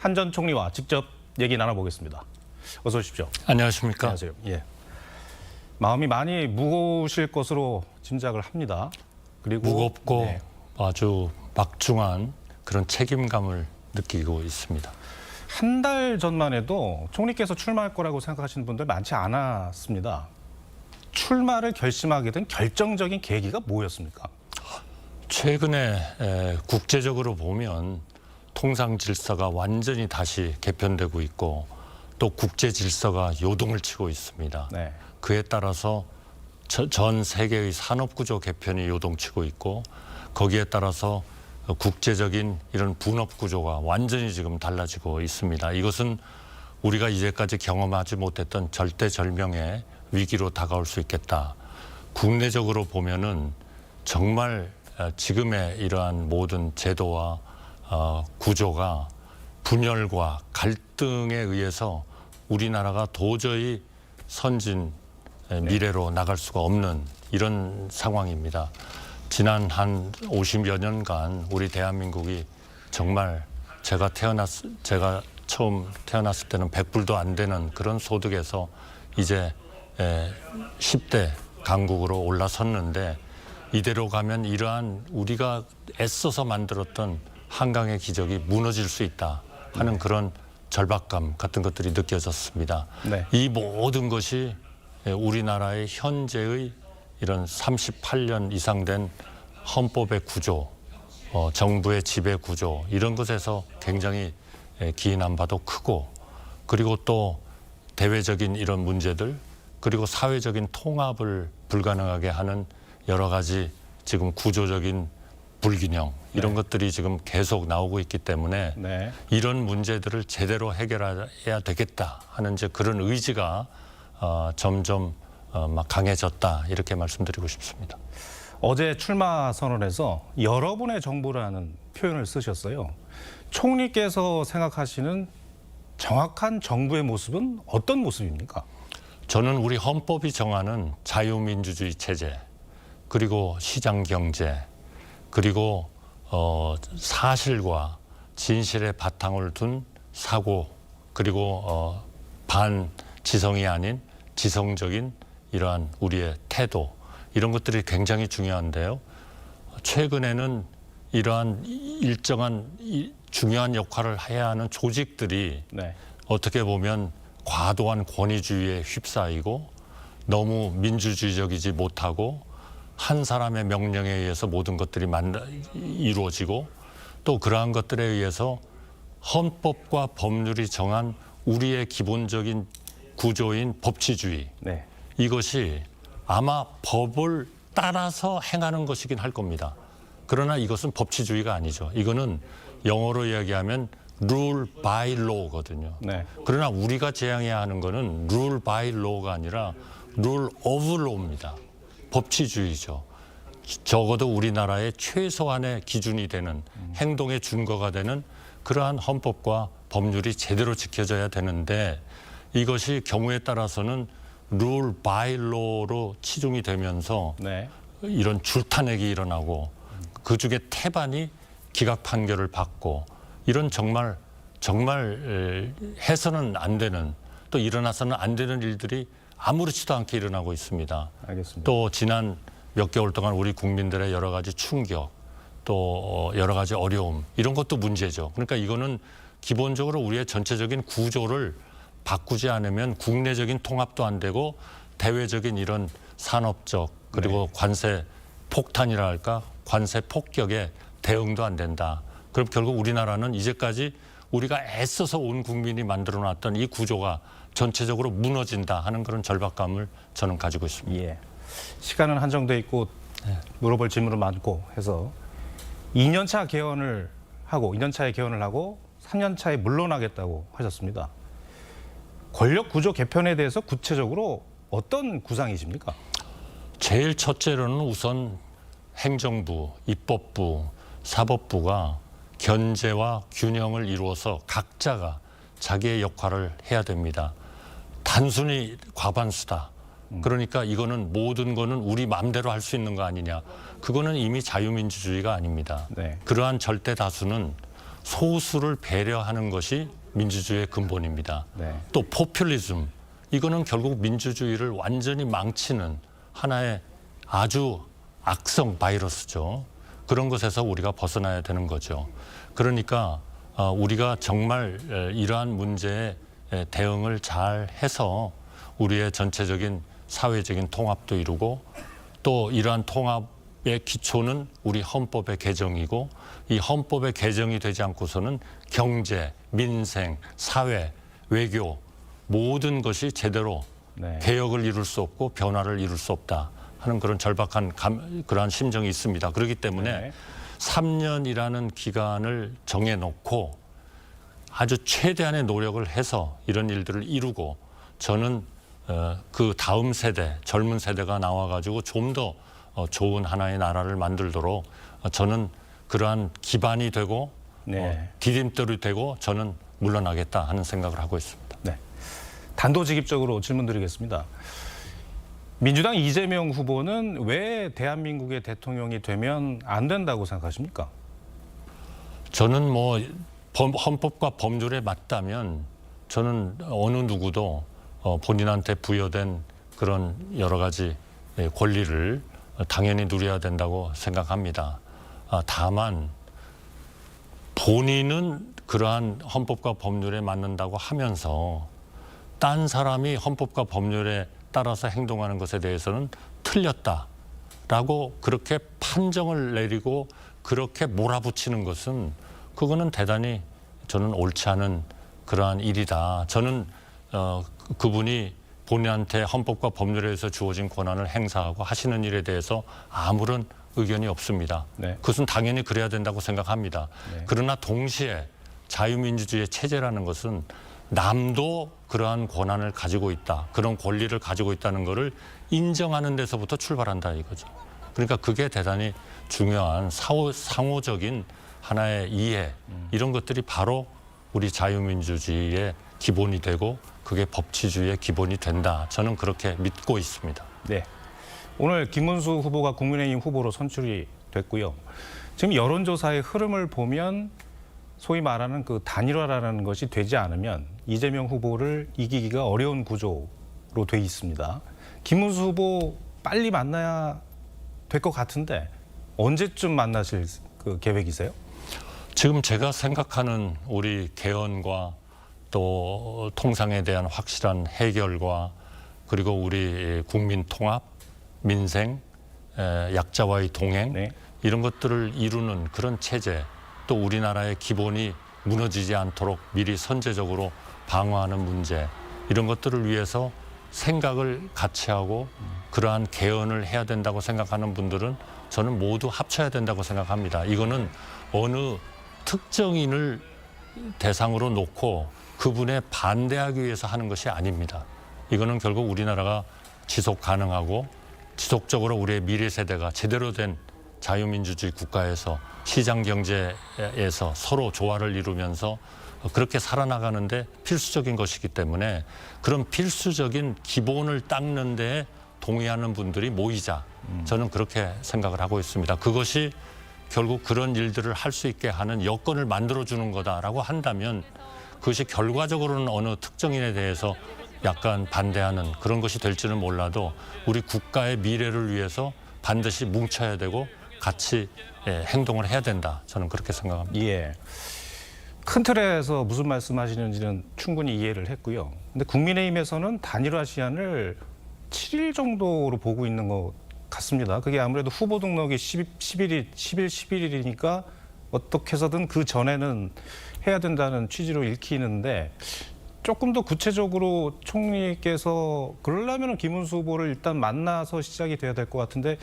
한 전 총리와 직접 얘기 나눠보겠습니다. 어서 오십시오. 안녕하십니까? 안녕하세요. 예. 마음이 많이 무거우실 것으로 짐작을 합니다. 그리고 무겁고 네. 아주 막중한 그런 책임감을 느끼고 있습니다. 한 달 전만 해도 총리께서 출마할 거라고 생각하시는 분들 많지 않았습니다. 출마를 결심하게 된 결정적인 계기가 뭐였습니까? 최근에 국제적으로 보면 통상 질서가 완전히 다시 개편되고 있고 또 국제 질서가 요동을 치고 있습니다. 네. 그에 따라서 전 세계의 산업 구조 개편이 요동치고 있고 거기에 따라서 국제적인 이런 분업 구조가 완전히 지금 달라지고 있습니다. 이것은 우리가 이제까지 경험하지 못했던 절대절명의 위기로 다가올 수 있겠다. 국내적으로 보면은 정말 지금의 이러한 모든 제도와 구조가 분열과 갈등에 의해서 우리나라가 도저히 선진 미래로 나갈 수가 없는 이런 상황입니다. 지난 한 50여 년간 우리 대한민국이 정말 제가 처음 태어났을 때는 100불도 안 되는 그런 소득에서 이제 10대 강국으로 올라섰는데 이대로 가면 이러한 우리가 애써서 만들었던 한강의 기적이 무너질 수 있다 하는 그런 절박감 같은 것들이 느껴졌습니다. 네. 이 모든 것이 우리나라의 현재의 이런 38년 이상 된 헌법의 구조, 정부의 지배 구조 이런 것에서 굉장히 기인한 바도 크고 그리고 또 대외적인 이런 문제들 그리고 사회적인 통합을 불가능하게 하는 여러 가지 지금 구조적인 불균형 이런 것들이 지금 계속 나오고 있기 때문에 네. 이런 문제들을 제대로 해결해야 되겠다 하는 이제 그런 의지가 점점 막 강해졌다 이렇게 말씀드리고 싶습니다. 어제 출마 선언에서 여러분의 정부라는 표현을 쓰셨어요. 총리께서 생각하시는 정확한 정부의 모습은 어떤 모습입니까? 저는 우리 헌법이 정하는 자유민주주의 체제 그리고 시장 경제 그리고 사실과 진실의 바탕을 둔 사고 그리고 반지성이 아닌 지성적인 이러한 우리의 태도 이런 것들이 굉장히 중요한데요. 최근에는 이러한 일정한 중요한 역할을 해야 하는 조직들이 네. 어떻게 보면 과도한 권위주의에 휩싸이고 너무 민주주의적이지 못하고 한 사람의 명령에 의해서 모든 것들이 이루어지고 또 그러한 것들에 의해서 헌법과 법률이 정한 우리의 기본적인 구조인 법치주의 네. 이것이 아마 법을 따라서 행하는 것이긴 할 겁니다. 그러나 이것은 법치주의가 아니죠. 이거는 영어로 이야기하면 rule by law거든요. 네. 그러나 우리가 지향해야 하는 것은 rule by law가 아니라 rule of law입니다. 법치주의죠. 적어도 우리나라의 최소한의 기준이 되는 행동의 준거가 되는 그러한 헌법과 법률이 제대로 지켜져야 되는데 이것이 경우에 따라서는 rule by law로 치중이 되면서 네. 이런 줄타내기 일어나고 그중에 태반이 기각 판결을 받고 이런 정말 해서는 안 되는 또 일어나서는 안 되는 일들이 아무렇지도 않게 일어나고 있습니다. 알겠습니다. 또 지난 몇 개월 동안 우리 국민들의 여러 가지 충격 또 여러 가지 어려움 이런 것도 문제죠. 그러니까 이거는 기본적으로 우리의 전체적인 구조를 바꾸지 않으면 국내적인 통합도 안 되고 대외적인 이런 산업적 그리고 관세 폭탄이라 할까 관세 폭격에 대응도 안 된다. 그럼 결국 우리나라는 이제까지 우리가 애써서 온 국민이 만들어놨던 이 구조가 전체적으로 무너진다 하는 그런 절박감을 저는 가지고 있습니다. 예. 시간은 한정돼 있고 물어볼 질문은 많고 해서 2년차 개헌을 하고 2년차에 개헌을 하고 3년차에 물러나겠다고 하셨습니다. 권력 구조 개편에 대해서 구체적으로 어떤 구상이십니까? 제일 첫째로는 우선 행정부, 입법부, 사법부가 견제와 균형을 이루어서 각자가 자기의 역할을 해야 됩니다. 단순히 과반수다. 그러니까 이거는 모든 거는 우리 마음대로 할 수 있는 거 아니냐. 그거는 이미 자유민주주의가 아닙니다. 네. 그러한 절대 다수는 소수를 배려하는 것이 민주주의의 근본입니다. 네. 또 포퓰리즘, 이거는 결국 민주주의를 완전히 망치는 하나의 아주 악성 바이러스죠. 그런 것에서 우리가 벗어나야 되는 거죠. 그러니까 우리가 정말 이러한 문제에 대응을 잘 해서 우리의 전체적인 사회적인 통합도 이루고, 또 이러한 통합의 기초는 우리 헌법의 개정이고, 이 헌법의 개정이 되지 않고서는 경제, 민생, 사회, 외교 모든 것이 제대로 네. 개혁을 이룰 수 없고 변화를 이룰 수 없다 하는 그런 절박한 그러한 심정이 있습니다. 그렇기 때문에 네. 3년이라는 기간을 정해놓고 아주 최대한의 노력을 해서 이런 일들을 이루고, 저는 그 다음 세대, 젊은 세대가 나와가지고 좀 더 좋은 하나의 나라를 만들도록 저는 그러한 기반이 되고 네. 디딤돌이 되고 저는 물러나겠다 하는 생각을 하고 있습니다. 네. 단도직입적으로 질문드리겠습니다. 민주당 이재명 후보는 왜 대한민국의 대통령이 되면 안 된다고 생각하십니까? 저는 뭐 헌법과 법률에 맞다면 저는 어느 누구도 본인한테 부여된 그런 여러 가지 권리를 당연히 누려야 된다고 생각합니다. 다만 본인은 그러한 헌법과 법률에 맞는다고 하면서 딴 사람이 헌법과 법률에 따라서 행동하는 것에 대해서는 틀렸다라고 그렇게 판정을 내리고 그렇게 몰아붙이는 것은, 그거는 대단히 저는 옳지 않은 그러한 일이다. 저는 그분이 본인한테 헌법과 법률에서 주어진 권한을 행사하고 하시는 일에 대해서 아무런 의견이 없습니다. 네. 그것은 당연히 그래야 된다고 생각합니다. 네. 그러나 동시에 자유민주주의의 체제라는 것은 남도 그러한 권한을 가지고 있다, 그런 권리를 가지고 있다는 것을 인정하는 데서부터 출발한다 이거죠. 그러니까 그게 대단히 중요한 상호적인 하나의 이해, 이런 것들이 바로 우리 자유민주주의의 기본이 되고 그게 법치주의의 기본이 된다. 저는 그렇게 믿고 있습니다. 네. 오늘 김문수 후보가 국민의힘 후보로 선출이 됐고요. 지금 여론조사의 흐름을 보면 소위 말하는 그 단일화라는 것이 되지 않으면 이재명 후보를 이기기가 어려운 구조로 돼 있습니다. 김문수 후보 빨리 만나야 될 것 같은데 언제쯤 만나실 그 계획이세요? 지금 제가 생각하는 우리 개헌과 또 통상에 대한 확실한 해결과, 그리고 우리 국민 통합, 민생, 약자와의 동행, 네. 이런 것들을 이루는 그런 체제, 또 우리나라의 기본이 무너지지 않도록 미리 선제적으로 방어하는 문제, 이런 것들을 위해서 생각을 같이 하고 그러한 개헌을 해야 된다고 생각하는 분들은 저는 모두 합쳐야 된다고 생각합니다. 이거는 어느 특정인을 대상으로 놓고 그분에 반대하기 위해서 하는 것이 아닙니다. 이거는 결국 우리나라가 지속 가능하고 지속적으로 우리의 미래 세대가 제대로 된 자유민주주의 국가에서 시장 경제에서 서로 조화를 이루면서 그렇게 살아나가는데 필수적인 것이기 때문에, 그런 필수적인 기본을 닦는 데 동의하는 분들이 모이자, 저는 그렇게 생각을 하고 있습니다. 그것이 결국 그런 일들을 할 수 있게 하는 여건을 만들어주는 거다라고 한다면, 그것이 결과적으로는 어느 특정인에 대해서 약간 반대하는 그런 것이 될지는 몰라도 우리 국가의 미래를 위해서 반드시 뭉쳐야 되고 같이 행동을 해야 된다. 저는 그렇게 생각합니다. 예. 큰 틀에서 무슨 말씀하시는지는 충분히 이해를 했고요. 근데 국민의힘에서는 단일화 시한을 7일 정도로 보고 있는 것 같습니다. 그게 아무래도 후보 등록이 10일, 11일이니까 어떻게 해서든 그 전에는 해야 된다는 취지로 읽히는데, 조금 더 구체적으로 총리께서 그러려면 김문수 후보를 일단 만나서 시작이 돼야 될 것 같은데,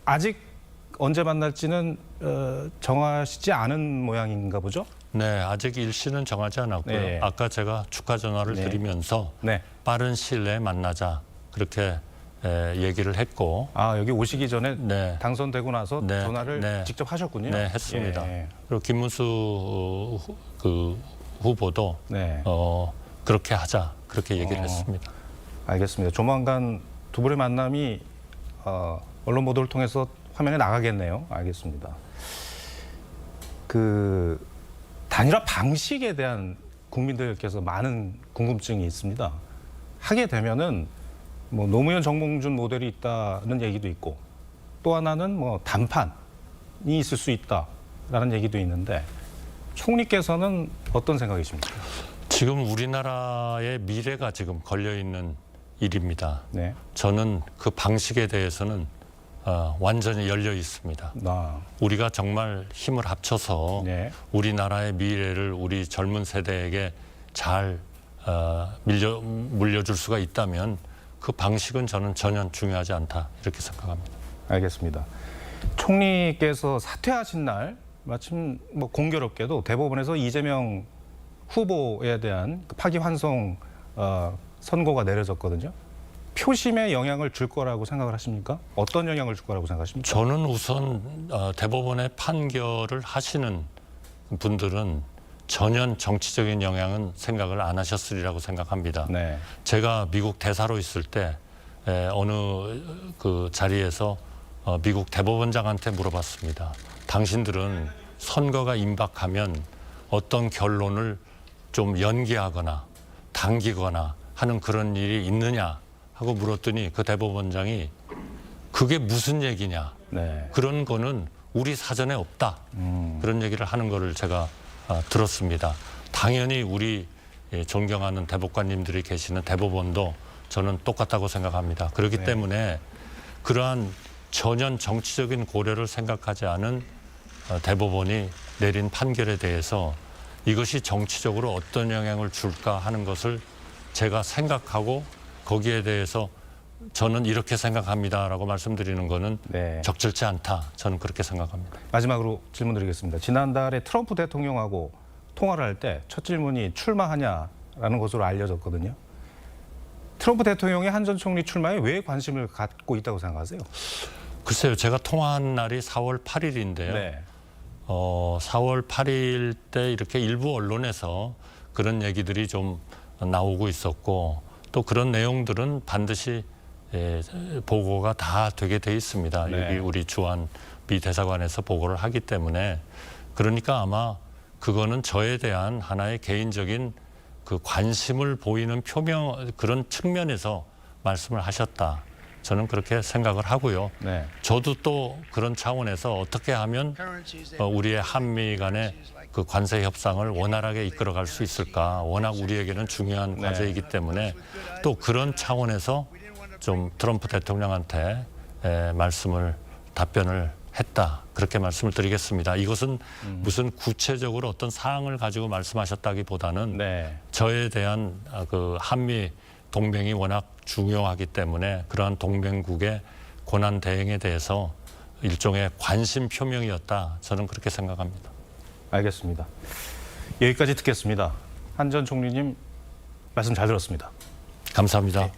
아직 언제 만날지는 정하시지 않은 모양인가 보죠? 네, 아직 일시는 정하지 않았고요. 네. 아까 제가 축하 전화를 네. 드리면서 네. 빠른 시일 내에 만나자 그렇게 얘기를 했고, 아, 여기 오시기 전에 네. 당선되고 나서 네. 전화를 네. 직접 하셨군요. 네, 했습니다. 예. 그리고 김문수 그 후보도 네. 그렇게 하자 그렇게 얘기를 했습니다. 알겠습니다. 조만간 두 분의 만남이 언론 보도를 통해서 화면에 나가겠네요. 알겠습니다. 단일화 방식에 대한 국민들께서 많은 궁금증이 있습니다. 하게 되면은 뭐 노무현 정몽준 모델이 있다는 얘기도 있고 또 하나는 뭐 단판이 있을 수 있다라는 얘기도 있는데 총리께서는 어떤 생각이십니까? 지금 우리나라의 미래가 지금 걸려 있는 일입니다. 네. 저는 그 방식에 대해서는 완전히 열려 있습니다. 우리가 정말 힘을 합쳐서 네. 우리나라의 미래를 우리 젊은 세대에게 잘 물려줄 수가 있다면 그 방식은 저는 전혀 중요하지 않다 이렇게 생각합니다. 알겠습니다. 총리께서 사퇴하신 날 마침 뭐 공교롭게도 대법원에서 이재명 후보에 대한 파기환송 선고가 내려졌거든요. 표심에 영향을 줄 거라고 생각을 하십니까? 어떤 영향을 줄 거라고 생각하십니까? 저는 우선 대법원의 판결을 하시는 분들은 전혀 정치적인 영향은 생각을 안 하셨으리라고 생각합니다. 네. 제가 미국 대사로 있을 때 어느 그 자리에서 미국 대법원장한테 물어봤습니다. 당신들은 선거가 임박하면 어떤 결론을 좀 연기하거나 당기거나 하는 그런 일이 있느냐 하고 물었더니 그 대법원장이 그게 무슨 얘기냐. 네. 그런 거는 우리 사전에 없다. 그런 얘기를 하는 거를 제가 들었습니다. 당연히 우리 존경하는 대법관님들이 계시는 대법원도 저는 똑같다고 생각합니다. 그렇기 네. 때문에 그러한 전혀 정치적인 고려를 생각하지 않은 대법원이 내린 판결에 대해서 이것이 정치적으로 어떤 영향을 줄까 하는 것을 제가 생각하고 거기에 대해서 저는 이렇게 생각합니다라고 말씀드리는 거는 네. 적절치 않다. 저는 그렇게 생각합니다. 마지막으로 질문드리겠습니다. 지난달에 트럼프 대통령하고 통화를 할 때 첫 질문이 출마하냐라는 것으로 알려졌거든요. 트럼프 대통령의 한 전 총리 출마에 왜 관심을 갖고 있다고 생각하세요? 글쎄요. 제가 통화한 날이 4월 8일인데요. 네. 4월 8일 때 이렇게 일부 언론에서 그런 얘기들이 좀 나오고 있었고 또 그런 내용들은 반드시 보고가 다 되게 돼 있습니다. 네. 여기 우리 주한 미 대사관에서 보고를 하기 때문에 그러니까 아마 그거는 저에 대한 하나의 개인적인 그 관심을 보이는 표명 그런 측면에서 말씀을 하셨다. 저는 그렇게 생각을 하고요. 네. 저도 또 그런 차원에서 어떻게 하면 우리의 한미 간의 그 관세 협상을 원활하게 이끌어갈 수 있을까. 워낙 우리에게는 중요한 네. 과제이기 때문에 또 그런 차원에서 좀 트럼프 대통령한테 답변을 했다. 그렇게 말씀을 드리겠습니다. 이것은 무슨 구체적으로 어떤 사항을 가지고 말씀하셨다기보다는 네. 저에 대한 그 한미 동맹이 워낙 중요하기 때문에 그러한 동맹국의 고난 대응에 대해서 일종의 관심 표명이었다. 저는 그렇게 생각합니다. 알겠습니다. 여기까지 듣겠습니다. 한 전 총리님 말씀 잘 들었습니다. 감사합니다. 네.